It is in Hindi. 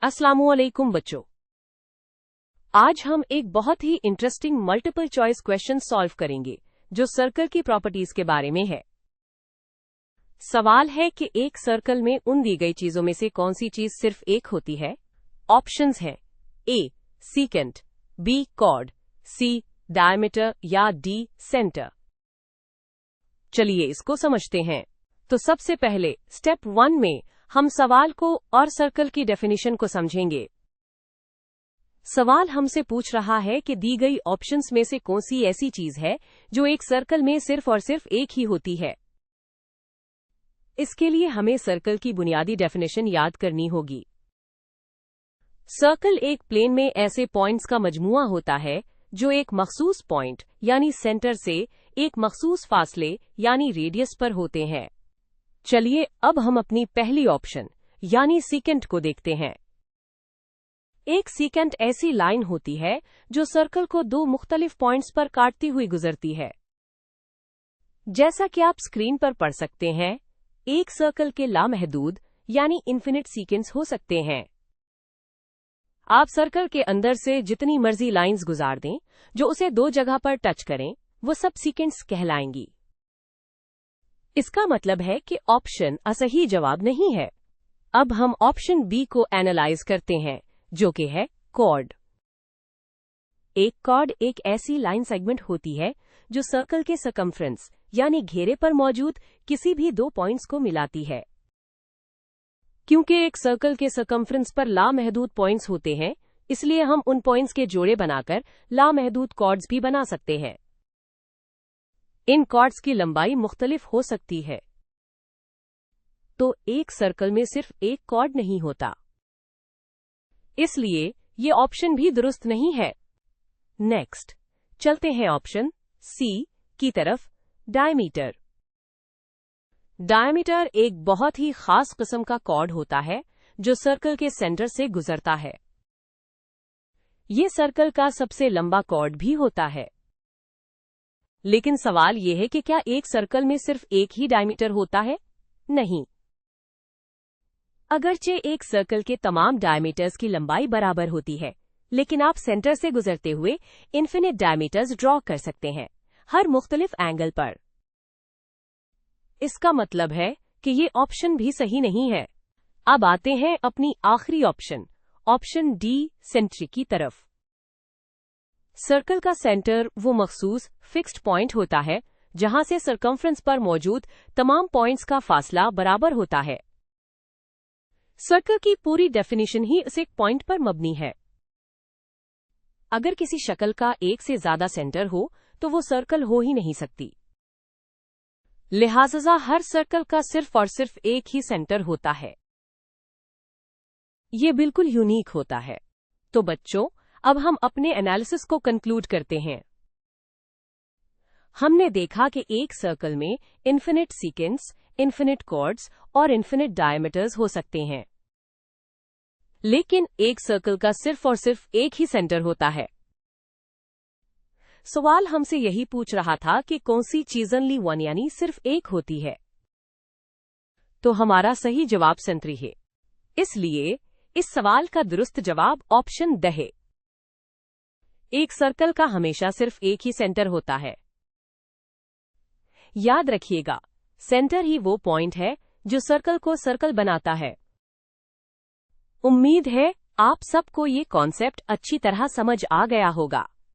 अस्सलामुअलैकुम बच्चों, आज हम एक बहुत ही interesting multiple choice question solve करेंगे जो सर्कल की प्रॉपर्टीज के बारे में है। सवाल है कि एक सर्कल में उन दी गई चीजों में से कौन सी चीज सिर्फ एक होती है। ऑप्शंस हैं ए सीकेंट, बी कॉर्ड, सी डायमीटर या डी सेंटर। चलिए इसको समझते हैं। तो सबसे पहले स्टेप 1 में हम सवाल को और सर्कल की डेफिनेशन को समझेंगे। सवाल हमसे पूछ रहा है कि दी गई ऑप्शंस में से कौन सी ऐसी चीज है जो एक सर्कल में सिर्फ और सिर्फ एक ही होती है। इसके लिए हमें सर्कल की बुनियादी डेफिनेशन याद करनी होगी। सर्कल एक प्लेन में ऐसे पॉइंट्स का मजमूआ होता है जो एक मखसूस पॉइंट यानी सेंटर से एक मखसूस फासले यानी रेडियस पर होते हैं। चलिए अब हम अपनी पहली ऑप्शन यानी सीकेंट को देखते हैं। एक सीकेंट ऐसी लाइन होती है जो सर्कल को दो मुख्तलिफ पॉइंट्स पर काटती हुई गुजरती है। जैसा कि आप स्क्रीन पर पढ़ सकते हैं, एक सर्कल के लामहदूद यानी इन्फिनिट सीकेंट्स हो सकते हैं। आप सर्कल के अंदर से जितनी मर्जी लाइंस गुजार दें जो उसे दो जगह पर टच करें, वो सब सीकेंट्स कहलाएंगी। इसका मतलब है कि ऑप्शन असही जवाब नहीं है। अब हम ऑप्शन बी को एनालाइज करते हैं जो कि है कॉर्ड। एक कॉर्ड एक ऐसी लाइन सेगमेंट होती है जो सर्कल के सरकमफ्रेंस यानी घेरे पर मौजूद किसी भी दो पॉइंट्स को मिलाती है। क्योंकि एक सर्कल के सरकमफ्रेंस पर लामहदूद पॉइंट्स होते हैं, इसलिए हम उन पॉइंट्स के जोड़े बनाकर लामहदूद कॉर्ड्स भी बना सकते हैं। इन कॉर्ड्स की लंबाई मुख्तलिफ हो सकती है, तो एक सर्कल में सिर्फ एक कॉर्ड नहीं होता, इसलिए ये ऑप्शन भी दुरुस्त नहीं है। नेक्स्ट चलते हैं ऑप्शन सी की तरफ, डायमीटर। डायमीटर एक बहुत ही खास किस्म का कॉर्ड होता है जो सर्कल के सेंटर से गुजरता है। ये सर्कल का सबसे लंबा कॉर्ड भी होता है। लेकिन सवाल यह है कि क्या एक सर्कल में सिर्फ एक ही डायमीटर होता है? नहीं। अगरचे एक सर्कल के तमाम डायमीटर्स की लंबाई बराबर होती है, लेकिन आप सेंटर से गुजरते हुए इन्फिनिट डायमीटर्स ड्रॉ कर सकते हैं, हर मुख्तलिफ एंगल पर। इसका मतलब है कि ये ऑप्शन भी सही नहीं है। अब आते हैं अपनी आखिरी ऑप्शन, ऑप्शन डी सेंट्री की तरफ। सर्कल का सेंटर वो मखसूस फिक्स्ड पॉइंट होता है जहां से सरकमफ्रेंस पर मौजूद तमाम पॉइंट्स का फासला बराबर होता है। सर्कल की पूरी डेफिनेशन ही इस एक पॉइंट पर मबनी है। अगर किसी शक्ल का एक से ज्यादा सेंटर हो तो वो सर्कल हो ही नहीं सकती। लिहाजा हर सर्कल का सिर्फ और सिर्फ एक ही सेंटर होता है। ये बिल्कुल यूनिक होता है। तो बच्चों, अब हम अपने एनालिसिस को कंक्लूड करते हैं। हमने देखा कि एक सर्कल में इन्फिनिट सीकेंस, इन्फिनिट कॉर्ड्स और इन्फिनिट डायमीटर्स हो सकते हैं, लेकिन एक सर्कल का सिर्फ और सिर्फ एक ही सेंटर होता है। सवाल हमसे यही पूछ रहा था कि कौन सी चीज ओनली वन यानी सिर्फ एक होती है। तो हमारा सही जवाब सेंट्री है। इसलिए इस सवाल का दुरुस्त जवाब ऑप्शन ड है। एक सर्कल का हमेशा सिर्फ एक ही सेंटर होता है। याद रखिएगा, सेंटर ही वो पॉइंट है जो सर्कल को सर्कल बनाता है। उम्मीद है आप सबको ये कॉन्सेप्ट अच्छी तरह समझ आ गया होगा।